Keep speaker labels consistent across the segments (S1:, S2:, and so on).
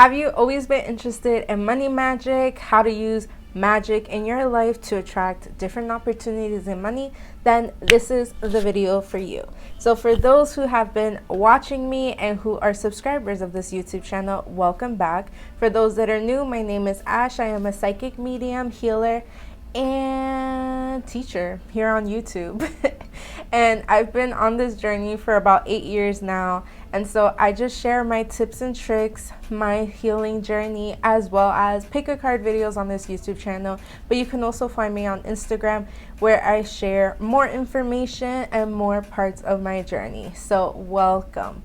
S1: Have you always been interested in money magic, how to use magic in your life to attract different opportunities and money? Then this is the video for you. So for those who have been watching me and who are subscribers of this YouTube channel, welcome back. For those that are new, my name is Ash. I am a psychic medium, healer, and teacher here on YouTube. And I've been on this journey for about 8 years now, and so I just share my tips and tricks, my healing journey, as well as pick a card videos on this YouTube channel. But you can also find me on Instagram, where I share more information and more parts of my journey. So welcome.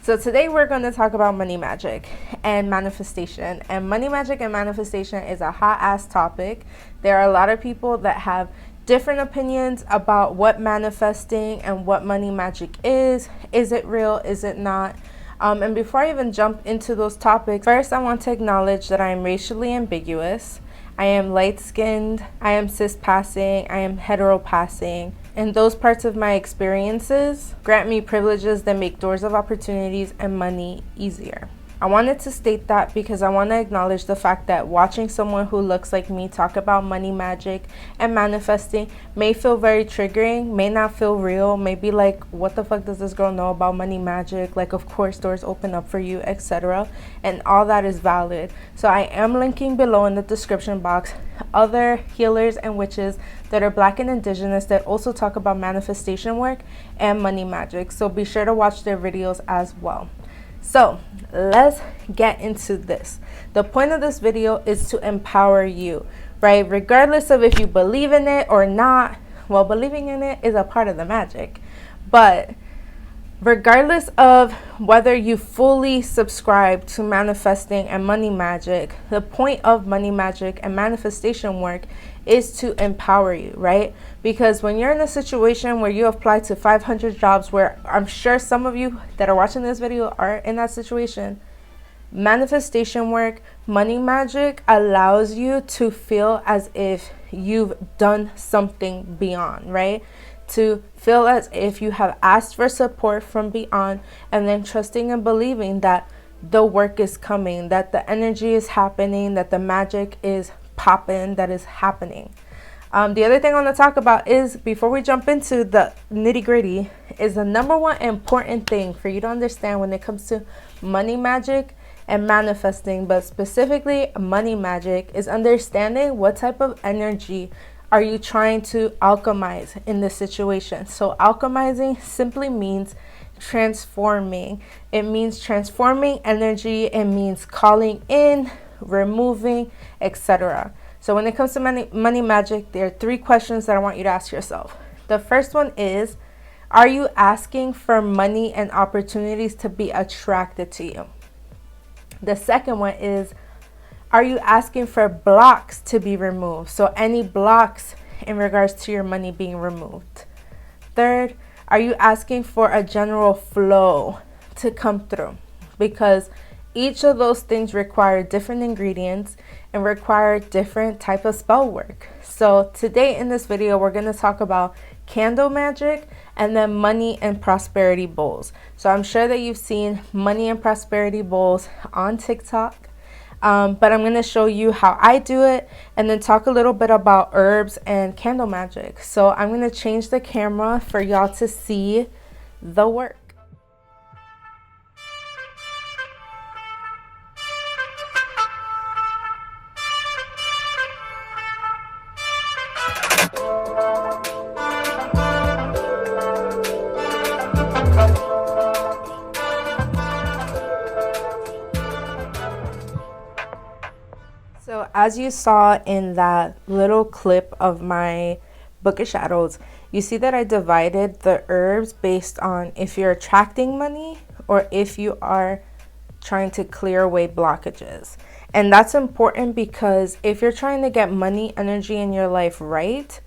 S1: So today we're going to talk about money magic and manifestation. And money magic and manifestation is a hot ass topic. There are a lot of people that have different opinions about what manifesting and what money magic is. Is it real? Is it not? And before I even jump into those topics, first I want to acknowledge that I am racially ambiguous. I am light-skinned, I am cis-passing, I am hetero-passing, and those parts of my experiences grant me privileges that make doors of opportunities and money easier. I wanted to state that because I want to acknowledge the fact that watching someone who looks like me talk about money magic and manifesting may feel very triggering, may not feel real, may be like, what the fuck does this girl know about money magic? Like, of course doors open up for you, etc. And all that is valid. So I am linking below in the description box other healers and witches that are Black and Indigenous that also talk about manifestation work and money magic. So be sure to watch their videos as well. So let's get into this. The point of this video is to empower you, right? Regardless of if you believe in it or not. Well, believing in it is a part of the magic. But regardless of whether you fully subscribe to manifesting and money magic, the point of money magic and manifestation work is to empower you, right? Because when you're in a situation where you apply to 500 jobs, where I'm sure some of you that are watching this video are in that situation, manifestation work, money magic allows you to feel as if you've done something beyond, right? To feel as if you have asked for support from beyond, and then trusting and believing that the work is coming, that the energy is happening, that the magic is popping, that is happening. The other thing I want to talk about is, before we jump into the nitty gritty, is the number one important thing for you to understand when it comes to money magic and manifesting, but specifically money magic, is understanding what type of energy are you trying to alchemize in this situation. So alchemizing simply means transforming. It means transforming energy. It means calling in, removing, etc. So when it comes to money magic, there are 3 questions that I want you to ask yourself. The first one is, are you asking for money and opportunities to be attracted to you? The second one is, are you asking for blocks to be removed? So any blocks in regards to your money being removed. Third, are you asking for a general flow to come through? Because each of those things require different ingredients and require different type of spell work. So today in this video, we're going to talk about candle magic and then money and prosperity bowls. So I'm sure that you've seen money and prosperity bowls on TikTok. But I'm going to show you how I do it and then talk a little bit about herbs and candle magic. So I'm going to change the camera for y'all to see the work. So as you saw in that little clip of my Book of Shadows, you see that I divided the herbs based on if you're attracting money or if you are trying to clear away blockages. And that's important because if you're trying to get money energy in your life right,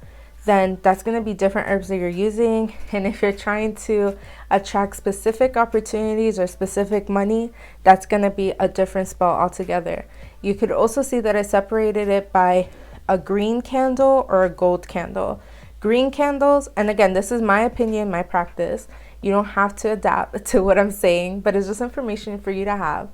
S1: then that's going to be different herbs that you're using. And if you're trying to attract specific opportunities or specific money, that's going to be a different spell altogether. You could also see that I separated it by a green candle or a gold candle. Green candles, and again, this is my opinion, my practice. You don't have to adapt to what I'm saying, but it's just information for you to have.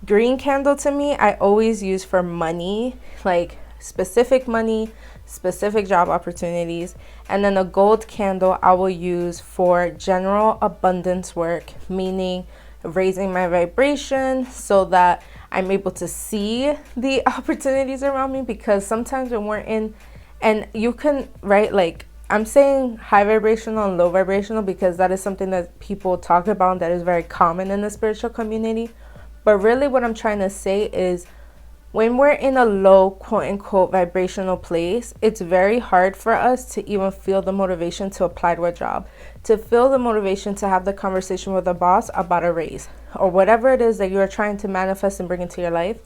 S1: green candle to me, I always use for money, like specific money, specific job opportunities. And then a gold candle I will use for general abundance work, meaning raising my vibration so that I'm able to see the opportunities around me. Because sometimes when we're in, and you can, right, like I'm saying high vibrational and low vibrational because that is something that people talk about that is very common in the spiritual community. But really what I'm trying to say is when we're in a low, quote unquote, vibrational place, it's very hard for us to even feel the motivation to apply to a job, to feel the motivation to have the conversation with a boss about a raise or whatever it is that you're trying to manifest and bring into your life.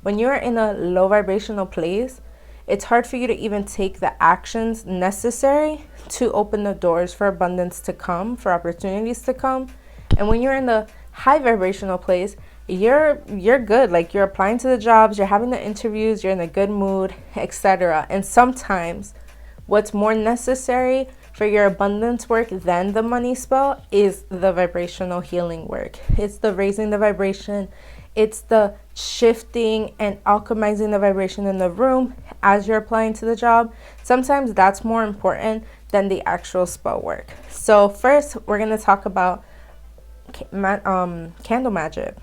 S1: When you're in a low vibrational place, it's hard for you to even take the actions necessary to open the doors for abundance to come, for opportunities to come. And when you're in the high vibrational place, you're good. Like you're applying to the jobs, you're having the interviews, you're in a good mood, etc. And sometimes what's more necessary for your abundance work than the money spell is the vibrational healing work. It's the raising the vibration. It's the shifting and alchemizing the vibration in the room as you're applying to the job. Sometimes that's more important than the actual spell work. So first, we're going to talk about candle magic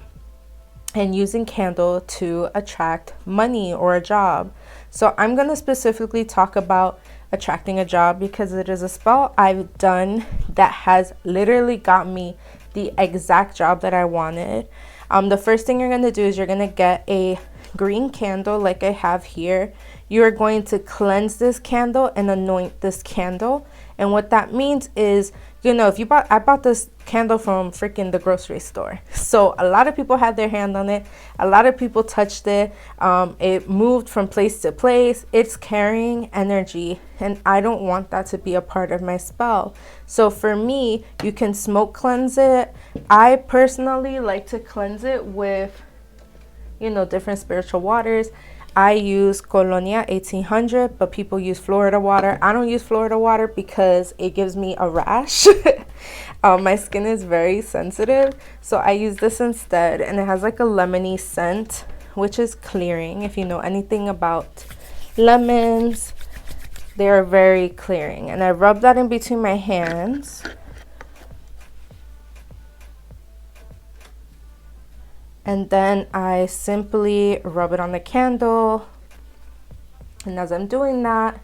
S1: and using candle to attract money or a job. So I'm going to specifically talk about attracting a job because it is a spell I've done that has literally got me the exact job that I wanted. The first thing you're going to do is you're going to get a green candle like I have here. You are going to cleanse this candle and anoint this candle. And what that means is, you know, I bought this candle from freaking the grocery store. So a lot of people had their hand on it. A lot of people touched it. It moved from place to place. It's carrying energy. And I don't want that to be a part of my spell. So for me, you can smoke cleanse it. I personally like to cleanse it with, you know, different spiritual waters. I use Colonia 1800, but people use Florida water. I don't use Florida water because it gives me a rash. My skin is very sensitive, so I use this instead, and it has like a lemony scent, which is clearing. If you know anything about lemons, they are very clearing. And I rub that in between my hands. And then I simply rub it on the candle. And as I'm doing that,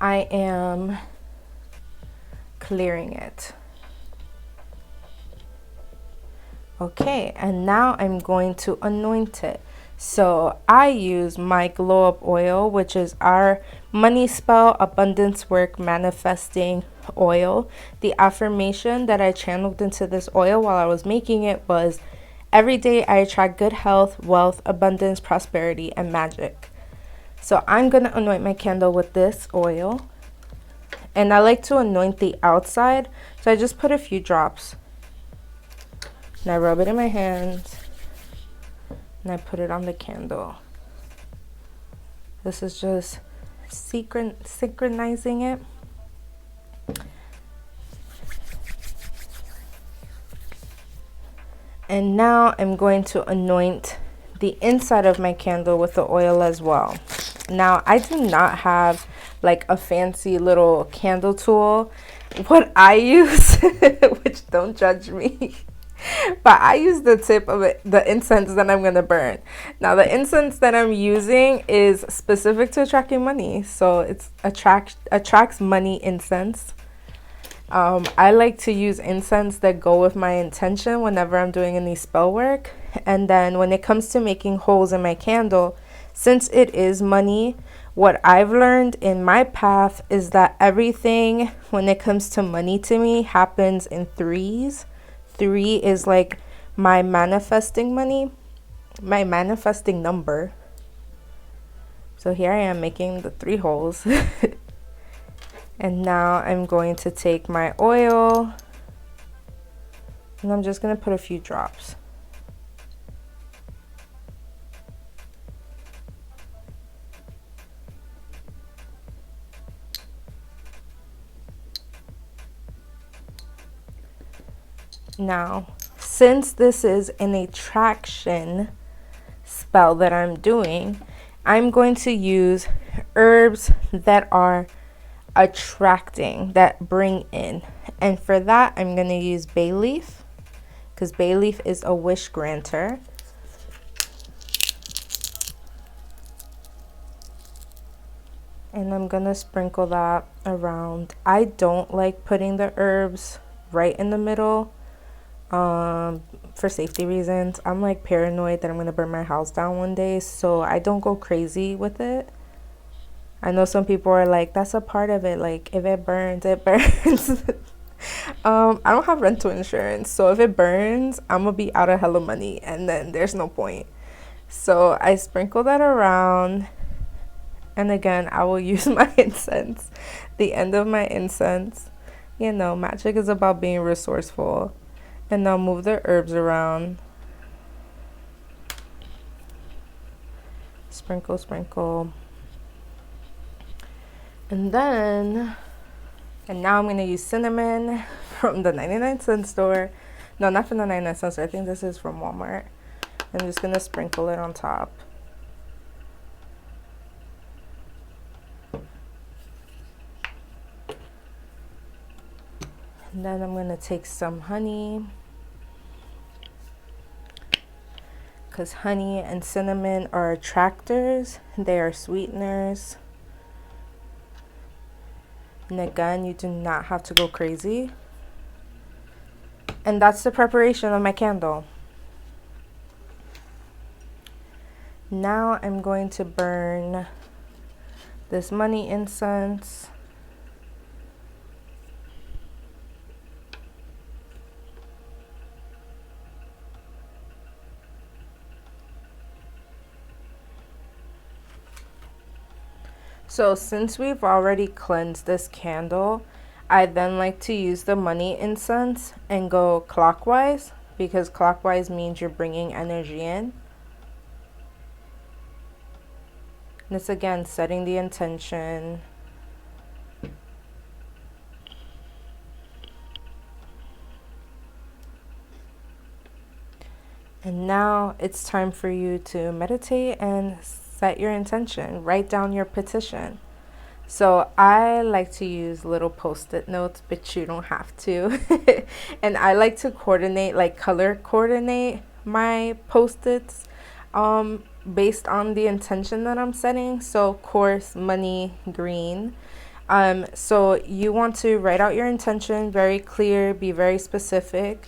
S1: I am clearing it. Okay, and now I'm going to anoint it. So I use my glow up oil, which is our money spell abundance work manifesting oil. The affirmation that I channeled into this oil while I was making it was, every day I attract good health, wealth, abundance, prosperity, and magic. So I'm going to anoint my candle with this oil. And I like to anoint the outside. So I just put a few drops. And I rub it in my hands. And I put it on the candle. This is just synchronizing it. And now I'm going to anoint the inside of my candle with the oil as well. Now, I do not have like a fancy little candle tool. What I use, which don't judge me, but I use the tip of it, the incense that I'm going to burn. Now, the incense that I'm using is specific to attracting money. So it's attracts money incense. I like to use incense that go with my intention whenever I'm doing any spell work. And then when it comes to making holes in my candle, since it is money, what I've learned in my path is that everything when it comes to money to me happens in threes. 3 is like my manifesting money, my manifesting number. So here I am making the 3 holes. And now I'm going to take my oil and I'm just going to put a few drops. Now, since this is an attraction spell that I'm doing, I'm going to use herbs that are attracting, that bring in. And for that, I'm going to use bay leaf, because bay leaf is a wish granter. And I'm going to sprinkle that around. I don't like putting the herbs right in the middle for safety reasons. I'm like paranoid that I'm going to burn my house down one day, so I don't go crazy with it. I know some people are like, that's a part of it, like if it burns, it burns. I don't have rental insurance, so if it burns, I'm gonna be out of hella money, and then there's no point. So I sprinkle that around, and again, I will use my incense, the end of my incense. You know, magic is about being resourceful. And now move the herbs around. Sprinkle, sprinkle. And now I'm going to use cinnamon from the 99-cent store. No, not from the 99-cent store. I think this is from Walmart. I'm just going to sprinkle it on top. And then I'm going to take some honey, because honey and cinnamon are attractors. They are sweeteners. And again, you do not have to go crazy. And that's the preparation of my candle. Now I'm going to burn this money incense. So since we've already cleansed this candle, I then like to use the money incense and go clockwise, because clockwise means you're bringing energy in. This again, setting the intention. And now it's time for you to meditate and set your intention. Write down your petition. So I like to use little post-it notes, but you don't have to. And I like to coordinate, like color coordinate my post-its based on the intention that I'm setting. So of course, money, green. So you want to write out your intention, very clear, be very specific.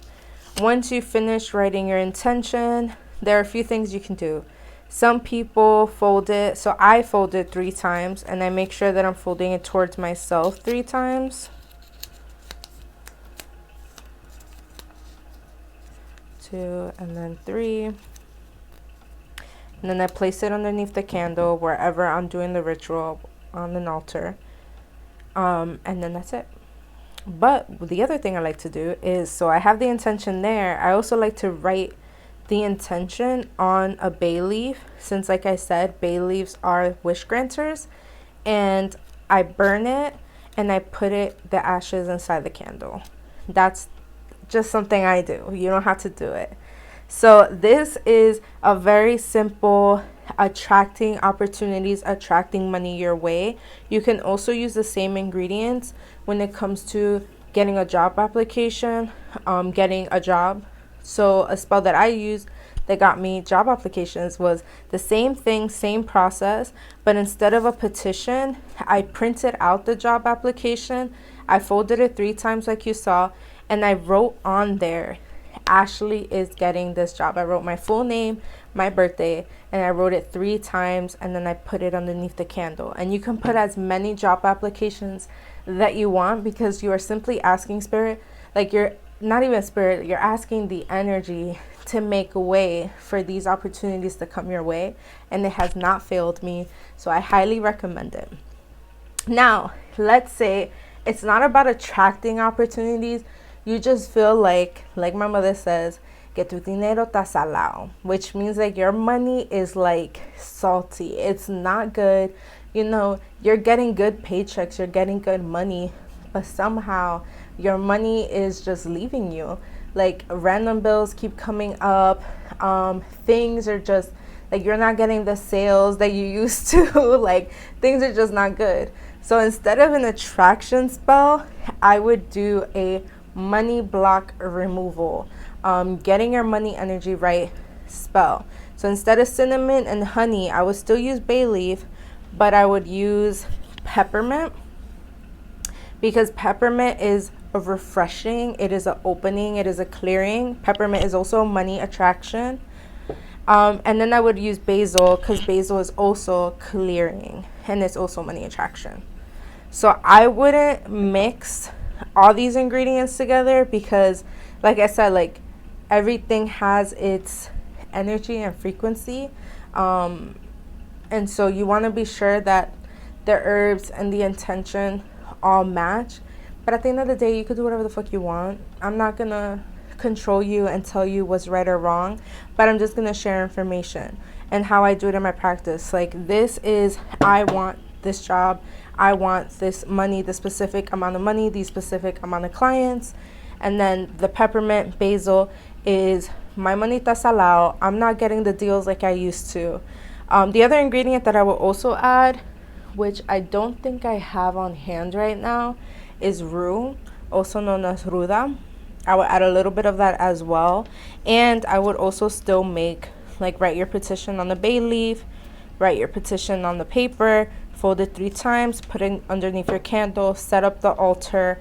S1: Once you finish writing your intention, there are a few things you can do. Some people fold it, so I fold it 3 times, and I make sure that I'm folding it towards myself 3 times. 2 and then 3. And then I place it underneath the candle wherever I'm doing the ritual on an altar. And then that's it. But the other thing I like to do is, so I have the intention there, I also like to write the intention on a bay leaf, since like I said, bay leaves are wish granters, and I burn it and I put the ashes inside the candle. That's just something I do. You don't have to do it. So this is a very simple attracting opportunities, attracting money your way. You can also use the same ingredients when it comes to getting a job application, getting a job. So a spell that I used that got me job applications was the same thing, same process, but instead of a petition, I printed out the job application. I folded it 3 times like you saw, and I wrote on there, Ashley is getting this job. I wrote my full name, my birthday, and I wrote it 3 times, and then I put it underneath the candle. And you can put as many job applications that you want, because you are simply asking spirit, like you're not even spirit, you're asking the energy to make a way for these opportunities to come your way, and it has not failed me, so I highly recommend it. Now let's say it's not about attracting opportunities, you just feel like my mother says, que tu dinero está salado, which means like your money is like salty, it's not good. You know, you're getting good paychecks, you're getting good money, but somehow your money is just leaving you. Like random bills keep coming up. Things are just Like, you're not getting the sales that you used to. Like, things are just not good. So instead of an attraction spell, I would do a money block removal, getting your money energy right spell. So instead of cinnamon and honey, I would still use bay leaf, but I would use peppermint, because peppermint is a refreshing, it is an opening, it is a clearing. Peppermint is also money attraction. And then I would use basil, because basil is also clearing and it's also money attraction. So I wouldn't mix all these ingredients together, because like I said, like, everything has its energy and frequency. And so you want to be sure that the herbs and the intention all match. But at the end of the day, you could do whatever the fuck you want. I'm not gonna control you and tell you what's right or wrong, but I'm just gonna share information and how I do it in my practice. Like, this is, I want this job, I want this money, the specific amount of money, the specific amount of clients. And then the peppermint basil is my manita salao. I'm not getting the deals like I used to. The other ingredient that I will also add, which I don't think I have on hand right now, is rue, also known as ruda. I would add a little bit of that as well. And I would also still make, like, write your petition on the bay leaf, write your petition on the paper, fold it 3 times, put it underneath your candle, set up the altar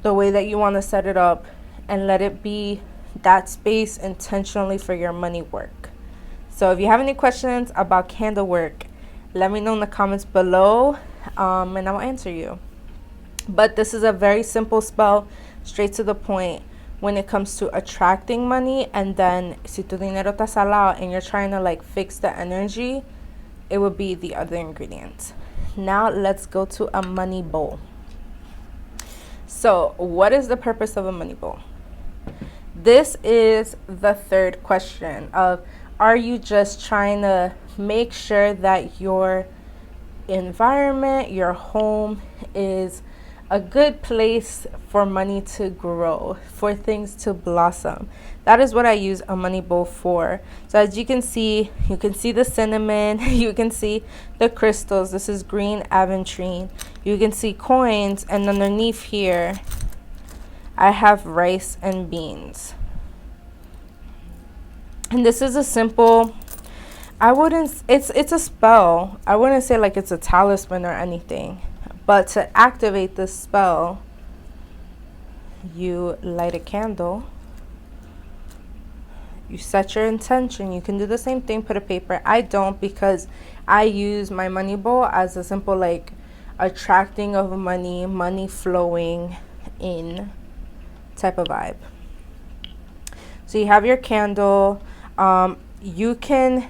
S1: the way that you want to set it up, and let it be that space intentionally for your money work. So if you have any questions about candle work, let me know in the comments below, and I will answer you. But this is a very simple spell, straight to the point when it comes to attracting money. And then si tu dinero está salado and you're trying to, like, fix the energy, it would be the other ingredients. Now let's go to a money bowl. So what is the purpose of a money bowl? This is the third question of, are you just trying to make sure that your environment, your home, is a good place for money to grow, for things to blossom? That is what I use a money bowl for. So as you can see the cinnamon, you can see the crystals. This is green aventurine. You can see coins, and underneath here I have rice and beans. And this is a simple, it's a spell. I wouldn't say like it's a talisman or anything. But to activate this spell, you light a candle, you set your intention. You can do the same thing, put a paper. I don't, because I use my money bowl as a simple, like, attracting of money flowing in type of vibe. So you have your candle. You can,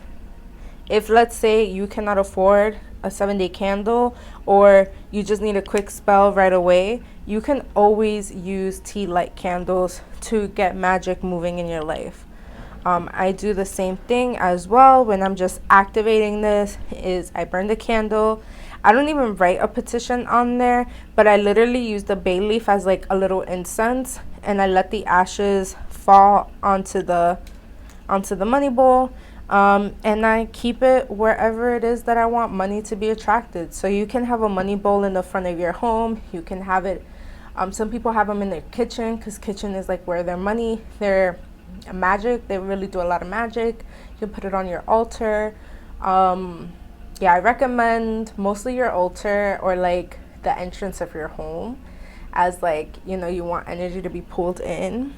S1: if let's say you cannot afford a 7-day candle, or you just need a quick spell right away, you can always use tea light candles to get magic moving in your life. I do the same thing as well when I'm just activating this. Is I burn the candle. I don't even write a petition on there, but I literally use the bay leaf as like a little incense, and I let the ashes fall onto the money bowl. And I keep it wherever it is that I want money to be attracted. So you can have a money bowl in the front of your home. You can have it, some people have them in their kitchen, because kitchen is like where their money, their magic, they really do a lot of magic. You can put it on your altar. Yeah, I recommend mostly your altar, or like the entrance of your home, as like, you know, you want energy to be pulled in.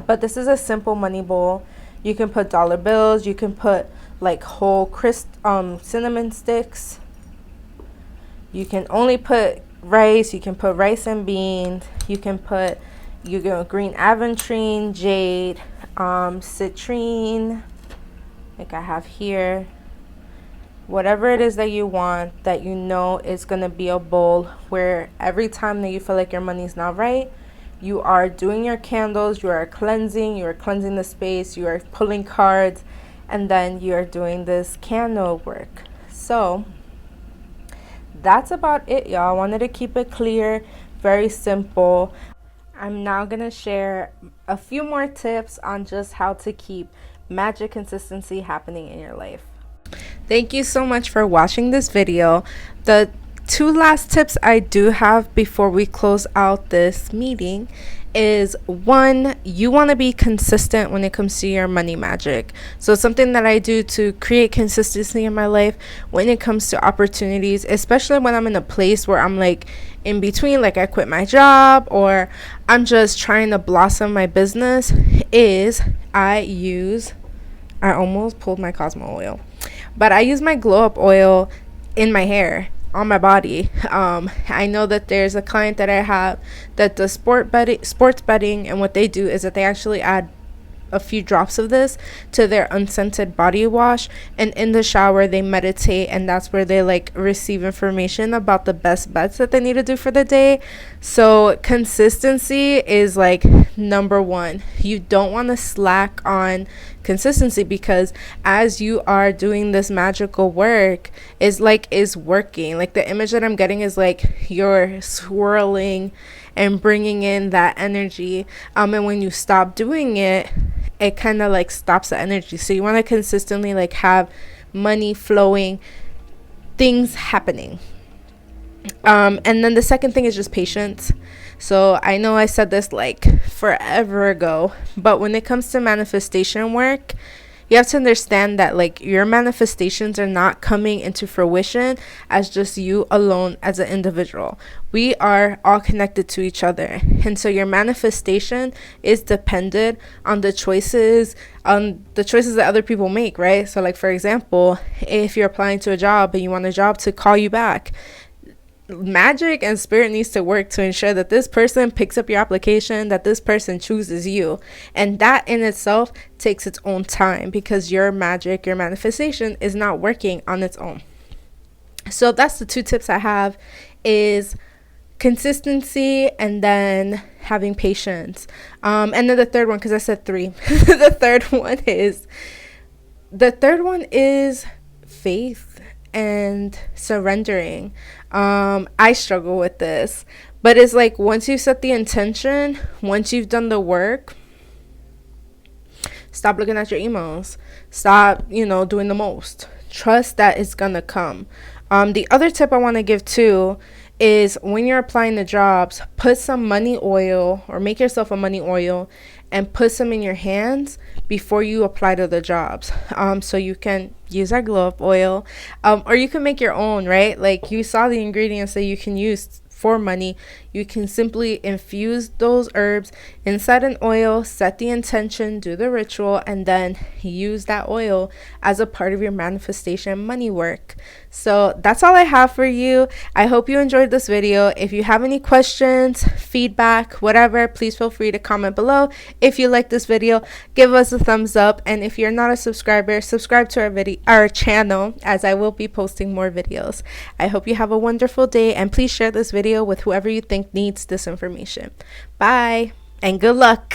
S1: But this is a simple money bowl. You can put dollar bills, you can put like whole cinnamon sticks. You can only put rice, you can put rice and beans, you can put green aventurine, jade, citrine, like I have here. Whatever it is that you want, that you know is gonna be a bowl where every time that you feel like your money's not right, you are doing your candles, you are cleansing the space, you are pulling cards, and then you are doing this candle work. So that's about it, y'all. I wanted to keep it clear, very simple. I'm now gonna share a few more tips on just how to keep magic consistency happening in your life. Thank you so much for watching this video. The two last tips I do have before we close out this meeting is, one, you want to be consistent when it comes to your money magic. So something that I do to create consistency in my life when it comes to opportunities, especially when I'm in a place where I'm like in between, like I quit my job or I'm just trying to blossom my business, is I almost pulled my Cosmo oil, but I use my glow up oil in my hair, on my body. I know that there's a client that I have that does sports betting, and what they do is that they actually add a few drops of this to their unscented body wash, and in the shower they meditate, and that's where they like receive information about the best bets that they need to do for the day. So consistency is like number one. You don't want to slack on consistency, because as you are doing this magical work, is working. Like the image that I'm getting is like you're swirling and bringing in that energy, and when you stop doing it, it kind of like stops the energy. So you want to consistently like have money flowing, things happening. And then the second thing is just patience. So I know I said this like forever ago, but when it comes to manifestation work, you have to understand that like your manifestations are not coming into fruition as just you alone as an individual. We are all connected to each other, and so your manifestation is dependent on the choices that other people make, right? So like, for example, if you're applying to a job and you want a job to call you back, magic and spirit needs to work to ensure that this person picks up your application, that this person chooses you, and that in itself takes its own time, because your magic, your manifestation is not working on its own. So that's the two tips I have, is consistency and then having patience. And then the third one, because I said three, the third one is faith and surrendering. I struggle with this, but it's like once you set the intention, once you've done the work, stop looking at your emails, stop doing the most, trust that it's gonna come. The other tip I want to give too is, when you're applying the jobs, put some money oil, or make yourself a money oil and put some in your hands before you apply to the jobs. So you can use our glow up oil, or you can make your own, right? Like you saw the ingredients that you can use for money. You can simply infuse those herbs inside an oil, set the intention, do the ritual, and then use that oil as a part of your manifestation money work. So that's all I have for you. I hope you enjoyed this video. If you have any questions, feedback, whatever, please feel free to comment below. If you like this video, give us a thumbs up, and if you're not a subscriber, subscribe to our channel, as I will be posting more videos. I hope you have a wonderful day, and please share this video with whoever you think needs this information. Bye, and good luck.